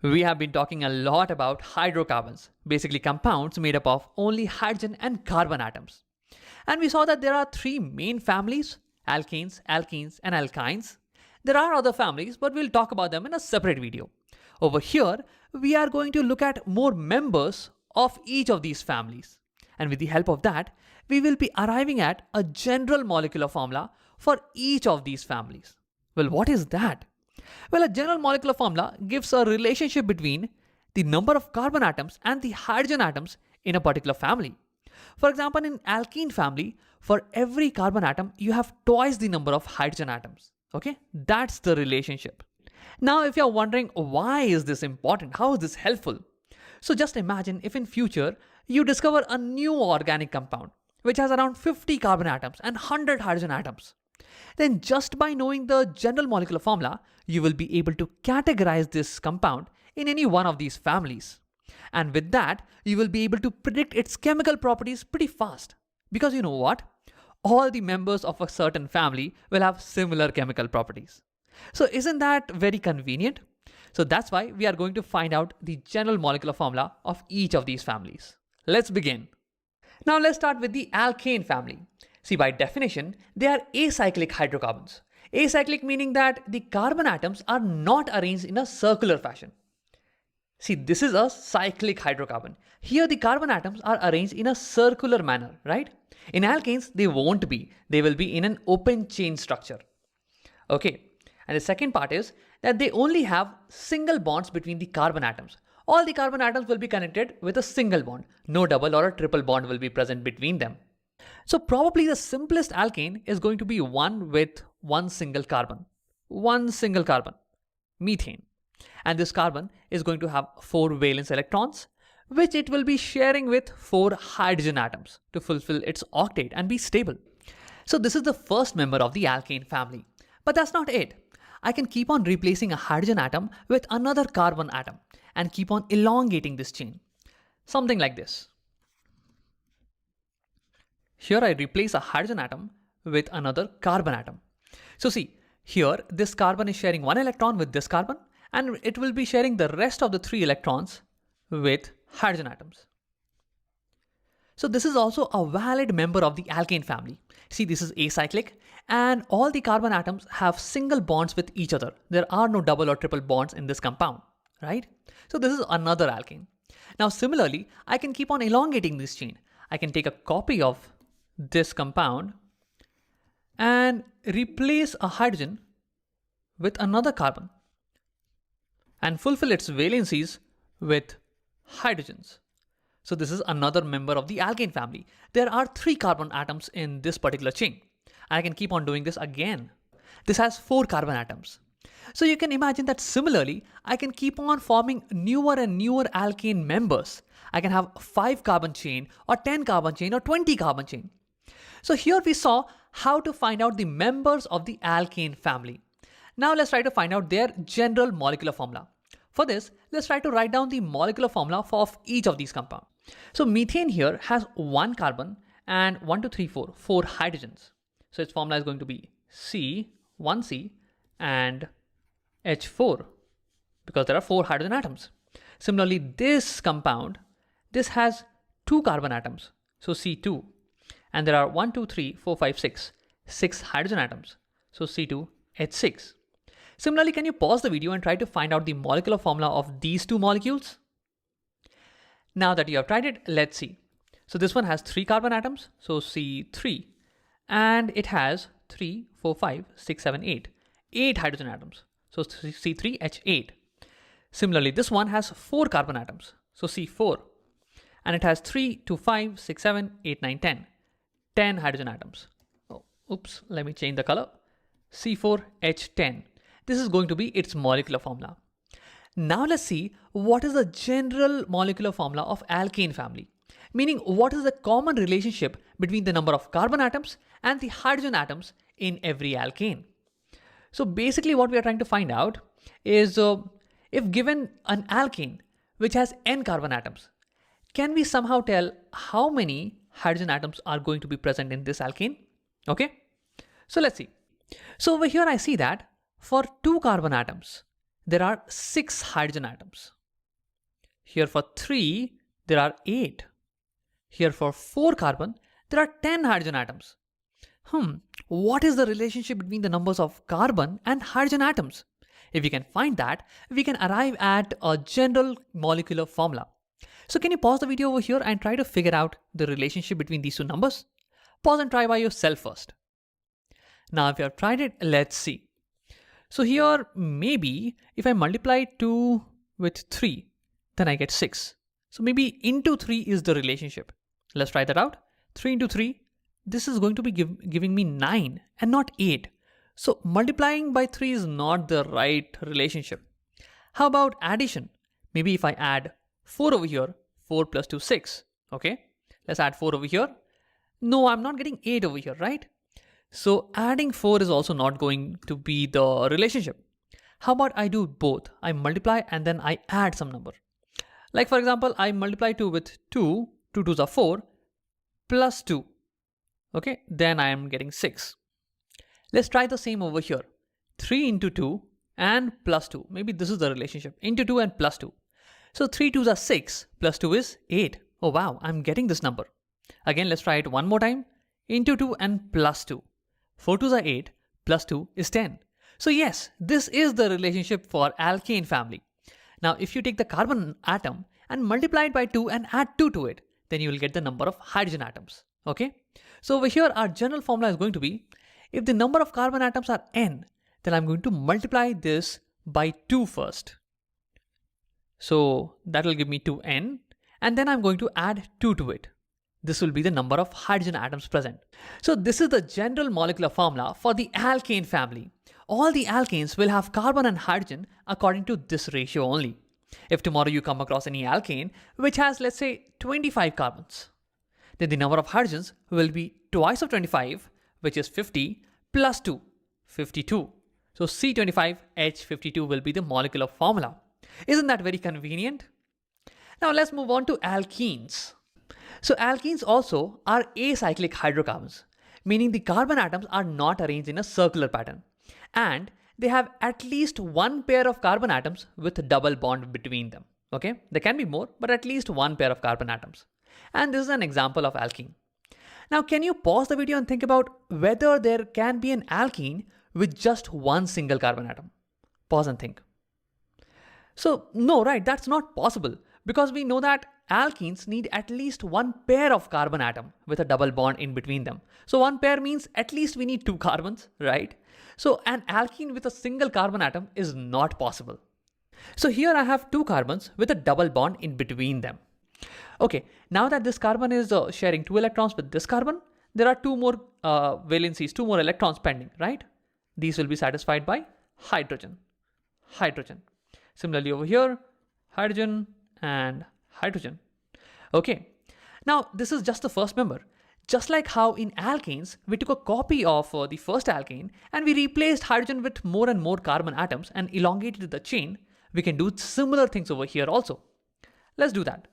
We have been talking a lot about hydrocarbons, basically compounds made up of only hydrogen and carbon atoms. And we saw that there are three main families: alkanes, alkenes, and alkynes. There are other families, but we'll talk about them in a separate video. Over here, we are going to look at more members of each of these families. And with the help of that, we will be arriving at a general molecular formula for each of these families. Well, what is that? Well, a general molecular formula gives a relationship between the number of carbon atoms and the hydrogen atoms in a particular family. For example, in alkene family, for every carbon atom, you have twice the number of hydrogen atoms. Okay, that's the relationship. Now, if you're wondering why is this important, how is this helpful? So just imagine if in future you discover a new organic compound which has around 50 carbon atoms and 100 hydrogen atoms. Then just by knowing the general molecular formula, you will be able to categorize this compound in any one of these families. And with that, you will be able to predict its chemical properties pretty fast. Because you know what? All the members of a certain family will have similar chemical properties. So isn't that very convenient? So that's why we are going to find out the general molecular formula of each of these families. Let's begin. Now let's start with the alkane family. See, by definition, they are acyclic hydrocarbons. Acyclic meaning that the carbon atoms are not arranged in a circular fashion. See, this is a cyclic hydrocarbon. Here the carbon atoms are arranged in a circular manner, right? In alkanes, they won't be. They will be in an open chain structure. Okay. And the second part is that they only have single bonds between the carbon atoms. All the carbon atoms will be connected with a single bond. No double or a triple bond will be present between them. So probably the simplest alkane is going to be one with one single carbon. One single carbon, methane. And this carbon is going to have 4 valence electrons, which it will be sharing with 4 hydrogen atoms to fulfill its octet and be stable. So this is the first member of the alkane family. But that's not it. I can keep on replacing a hydrogen atom with another carbon atom and keep on elongating this chain. Something like this. Here I replace a hydrogen atom with another carbon atom. So see, here this carbon is sharing 1 electron with this carbon, and it will be sharing the rest of the 3 electrons with hydrogen atoms. So this is also a valid member of the alkane family. See, this is acyclic and all the carbon atoms have single bonds with each other. There are no double or triple bonds in this compound, right? So this is another alkane. Now similarly, I can keep on elongating this chain. I can take a copy of this compound and replace a hydrogen with another carbon and fulfill its valencies with hydrogens. So this is another member of the alkane family. There are 3 carbon atoms in this particular chain. I can keep on doing this again. This has 4 carbon atoms. So you can imagine that similarly, I can keep on forming newer and newer alkane members. I can have 5 carbon chain or 10 carbon chain or 20 carbon chain. So here we saw how to find out the members of the alkane family. Now let's try to find out their general molecular formula. For this, let's try to write down the molecular formula of each of these compounds. So methane here has 1 carbon and 4 hydrogens. So its formula is going to be C1C and H4 because there are 4 hydrogen atoms. Similarly, this compound, this has 2 carbon atoms. So C2, and there are 6 hydrogen atoms. So C2H6. Similarly, can you pause the video and try to find out the molecular formula of these 2 molecules? Now that you have tried it, let's see. So this one has 3 carbon atoms, so C3, and it has 8 hydrogen atoms, so C3H8. Similarly, this one has 4 carbon atoms, so C4, and it has 10 hydrogen atoms. Oh, oops, let me change the color. C4H10. This is going to be its molecular formula. Now let's see what is the general molecular formula of alkane family. Meaning, what is the common relationship between the number of carbon atoms and the hydrogen atoms in every alkane. So basically what we are trying to find out is if given an alkane which has n carbon atoms, can we somehow tell how many hydrogen atoms are going to be present in this alkane? Okay, so let's see. So over here I see that for 2 carbon atoms, there are 6 hydrogen atoms. Here for 3, there are 8. Here for 4 carbon, there are 10 hydrogen atoms. What is the relationship between the numbers of carbon and hydrogen atoms? If we can find that, we can arrive at a general molecular formula. So can you pause the video over here and try to figure out the relationship between these two numbers? Pause and try by yourself first. Now if you have tried it, let's see. So here maybe if I multiply 2 with 3, then I get 6. So maybe into 3 is the relationship. Let's try that out. 3 into 3, this is going to be giving me 9 and not 8. So multiplying by 3 is not the right relationship. How about addition? Maybe if I add 4 over here, 4 plus 2, 6. Okay, let's add 4 over here. No, I'm not getting 8 over here, right? So adding 4 is also not going to be the relationship. How about I do both? I multiply and then I add some number. Like for example, I multiply 2 with 2, 2 2s are 4, plus 2. Okay, then I am getting 6. Let's try the same over here. 3 into 2 and plus 2. Maybe this is the relationship. Into 2 and plus 2. So 3 2s are 6, plus 2 is 8. Oh wow, I'm getting this number. Again, let's try it one more time. Into 2 and plus 2. 4 2s are 8, plus 2 is 10. So yes, this is the relationship for alkane family. Now if you take the carbon atom and multiply it by 2 and add 2 to it, then you will get the number of hydrogen atoms. Okay? So over here our general formula is going to be, if the number of carbon atoms are n, then I'm going to multiply this by 2 first. So that will give me 2n, and then I'm going to add 2 to it. This will be the number of hydrogen atoms present. So this is the general molecular formula for the alkane family. All the alkanes will have carbon and hydrogen according to this ratio only. If tomorrow you come across any alkane which has, let's say, 25 carbons, then the number of hydrogens will be twice of 25, which is 50, plus 2, 52. So C25H52 will be the molecular formula. Isn't that very convenient? Now let's move on to alkenes. So alkenes also are acyclic hydrocarbons, meaning the carbon atoms are not arranged in a circular pattern. And they have at least one pair of carbon atoms with a double bond between them. Okay, there can be more, but at least one pair of carbon atoms. And this is an example of alkene. Now, can you pause the video and think about whether there can be an alkene with just one single carbon atom? Pause and think. So, no, right, that's not possible because we know that alkenes need at least one pair of carbon atom with a double bond in between them. So one pair means at least we need 2 carbons, right? So an alkene with a single carbon atom is not possible. So here I have 2 carbons with a double bond in between them. Okay, now that this carbon is sharing 2 electrons with this carbon, there are 2 more valencies, 2 more electrons pending, right? These will be satisfied by hydrogen. Hydrogen. Similarly over here, hydrogen and hydrogen. Okay, now this is just the first member. Just like how in alkanes, we took a copy of the first alkane and we replaced hydrogen with more and more carbon atoms and elongated the chain, we can do similar things over here also. Let's do that.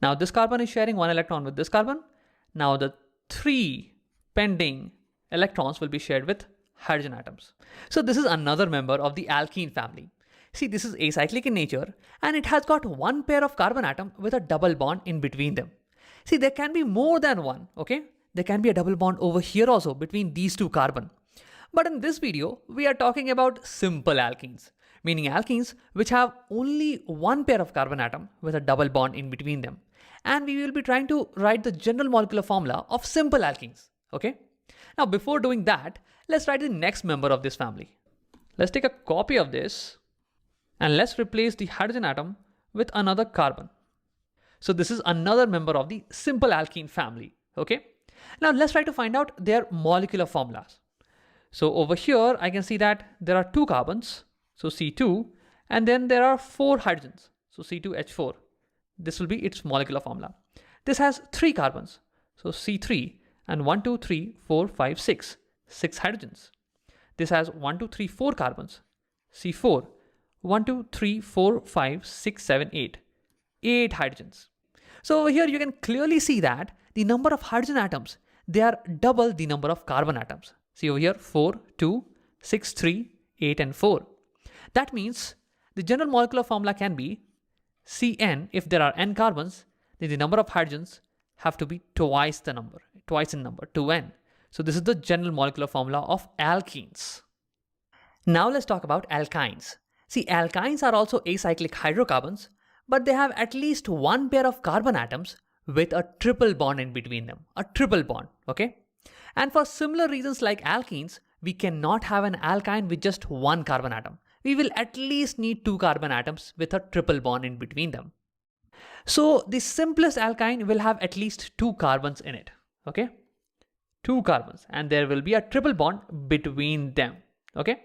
Now this carbon is sharing 1 electron with this carbon. Now the 3 pending electrons will be shared with hydrogen atoms. So this is another member of the alkene family. See, this is acyclic in nature and it has got 1 pair of carbon atom with a double bond in between them. See, there can be more than one, okay? There can be a double bond over here also between these 2 carbon. But in this video, we are talking about simple alkenes, meaning alkenes which have only 1 pair of carbon atom with a double bond in between them. And we will be trying to write the general molecular formula of simple alkenes, okay? Now, before doing that, let's write the next member of this family. Let's take a copy of this. And let's replace the hydrogen atom with another carbon. So this is another member of the simple alkene family. Okay. Now let's try to find out their molecular formulas. So over here, I can see that there are 2 carbons. So C2, and then there are 4 hydrogens. So C2H4. This will be its molecular formula. This has 3 carbons. So C3 and 1, 2, 3, 4, 5, 6. 6 hydrogens. This has 1, 2, 3, 4 carbons. C4. 1, 2, 3, 4, 5, 6, 7, 8. 8 hydrogens. So over here you can clearly see that the number of hydrogen atoms, they are double the number of carbon atoms. See over here 4, 2, 6, 3, 8 and 4. That means the general molecular formula can be Cn. If there are n carbons, then the number of hydrogens have to be twice in number, 2n. So this is the general molecular formula of alkenes. Now let's talk about alkynes. See, alkynes are also acyclic hydrocarbons, but they have at least one pair of carbon atoms with a triple bond in between them. A triple bond, okay? And for similar reasons like alkenes, we cannot have an alkyne with just one carbon atom. We will at least need two carbon atoms with a triple bond in between them. So the simplest alkyne will have at least two carbons in it, okay? Two carbons, and there will be a triple bond between them, okay?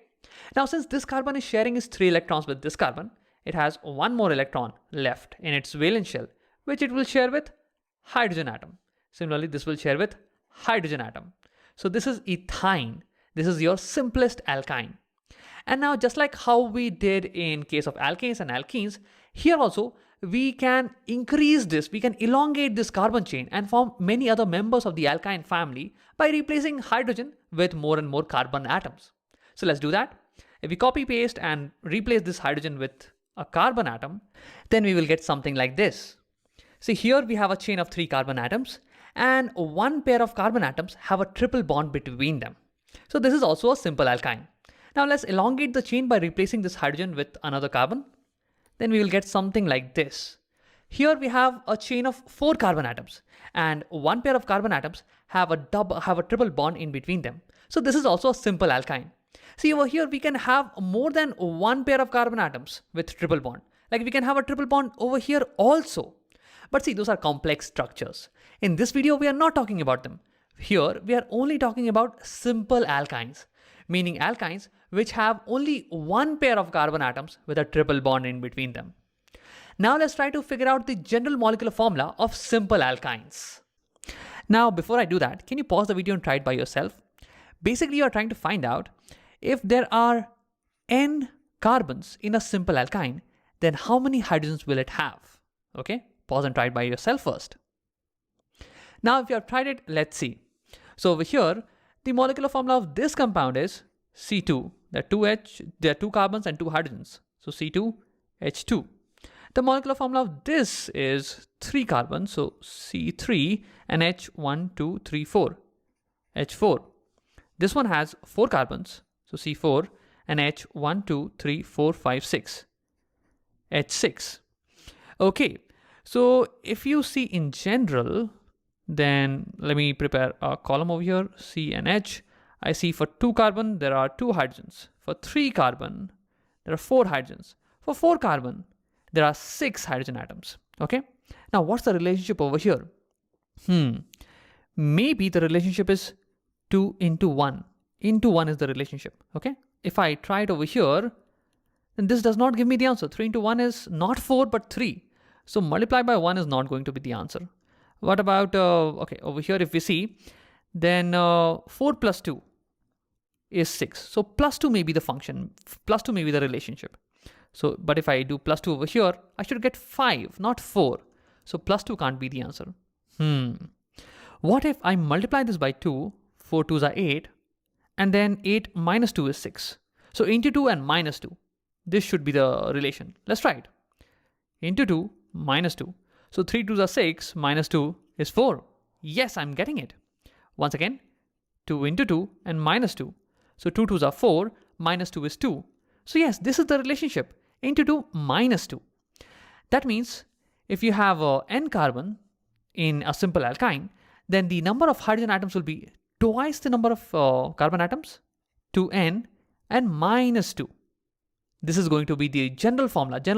Now, since this carbon is sharing its 3 electrons with this carbon, it has one more electron left in its valence shell, which it will share with hydrogen atom. Similarly, this will share with hydrogen atom. So this is ethyne. This is your simplest alkyne. And now, just like how we did in case of alkanes and alkenes, here also we can increase this, we can elongate this carbon chain and form many other members of the alkyne family by replacing hydrogen with more and more carbon atoms. So let's do that. If we copy paste and replace this hydrogen with a carbon atom, then we will get something like this. See, here we have a chain of 3 carbon atoms, and one pair of carbon atoms have a triple bond between them. So this is also a simple alkyne. Now let's elongate the chain by replacing this hydrogen with another carbon. Then we will get something like this. Here we have a chain of 4 carbon atoms, and one pair of carbon atoms have a triple bond in between them. So this is also a simple alkyne. See, over here we can have more than one pair of carbon atoms with triple bond. Like we can have a triple bond over here also. But see, those are complex structures. In this video, we are not talking about them. Here, we are only talking about simple alkynes, meaning alkynes which have only one pair of carbon atoms with a triple bond in between them. Now let's try to figure out the general molecular formula of simple alkynes. Now, before I do that, can you pause the video and try it by yourself? Basically, you are trying to find out if there are n carbons in a simple alkyne, then how many hydrogens will it have? Okay, pause and try it by yourself first. Now, if you have tried it, let's see. So over here, the molecular formula of this compound is C2. There are 2 carbons and 2 hydrogens. So C2H2. The molecular formula of this is 3 carbons. So C3 and H1, 2, 3, 4. H4. This one has 4 carbons. So C4 and H1, 2, 3, 4, 5, 6. H6. Okay. So if you see in general, then let me prepare a column over here, C and H. I see for 2 carbon, there are 2 hydrogens. For 3 carbon, there are 4 hydrogens. For 4 carbon, there are 6 hydrogen atoms. Okay. Now, what's the relationship over here? Maybe the relationship is 2 into 1. Into 1 is the relationship. Okay. If I try it over here, then this does not give me the answer. 3 into 1 is not 4, but 3. So multiply by 1 is not going to be the answer. What about, okay, over here if we see, then 4 plus 2 is 6. So plus 2 may be the function, plus 2 may be the relationship. So, but if I do plus 2 over here, I should get 5, not 4. So plus 2 can't be the answer. What if I multiply this by 2, 4 2s are 8, and then 8 minus 2 is 6. So into 2 and minus 2. This should be the relation. Let's try it. Into 2 minus 2. So 3 2s are 6, minus 2 is 4. Yes, I'm getting it. Once again, 2 into 2 and minus 2. So 2 2s are 4, minus 2 is 2. So yes, this is the relationship, into 2 minus 2. That means if you have n carbon in a simple alkyne, then the number of hydrogen atoms will be twice the number of carbon atoms, 2n, and minus 2. This is going to be the general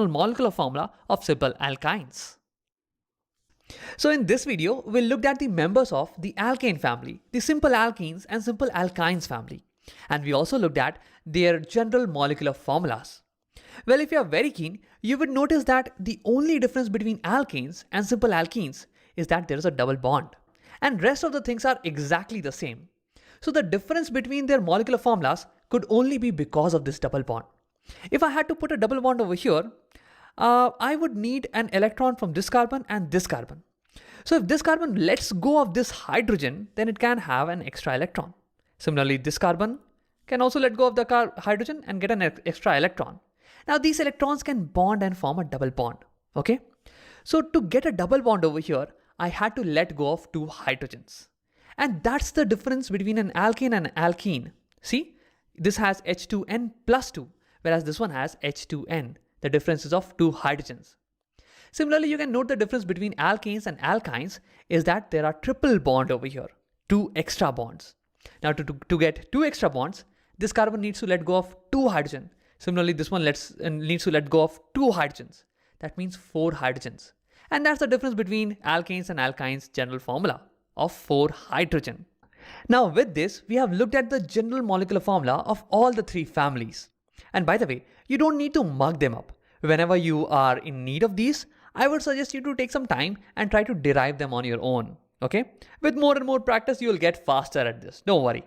molecular formula of simple alkynes. So in this video, we looked at the members of the alkane family, the simple alkenes and simple alkynes family. And we also looked at their general molecular formulas. Well, if you are very keen, you would notice that the only difference between alkanes and simple alkenes is that there is a double bond. And rest of the things are exactly the same. So the difference between their molecular formulas could only be because of this double bond. If I had to put a double bond over here, I would need an electron from this carbon and this carbon. So if this carbon lets go of this hydrogen, then it can have an extra electron. Similarly, this carbon can also let go of the hydrogen and get an extra electron. Now these electrons can bond and form a double bond. Okay. So to get a double bond over here, I had to let go of two hydrogens. And that's the difference between an alkane and an alkene. See, this has H2n plus 2, whereas this one has H2n. The difference is of two hydrogens. Similarly, you can note the difference between alkanes and alkynes is that there are triple bond over here, two extra bonds. Now to get two extra bonds, this carbon needs to let go of two hydrogen. Similarly, this one needs to let go of two hydrogens. That means four hydrogens. And that's the difference between alkanes and alkynes general formula of 4 hydrogen. Now with this, we have looked at the general molecular formula of all the 3 families. And by the way, you don't need to mug them up. Whenever you are in need of these, I would suggest you to take some time and try to derive them on your own. Okay? With more and more practice, you will get faster at this. Don't worry.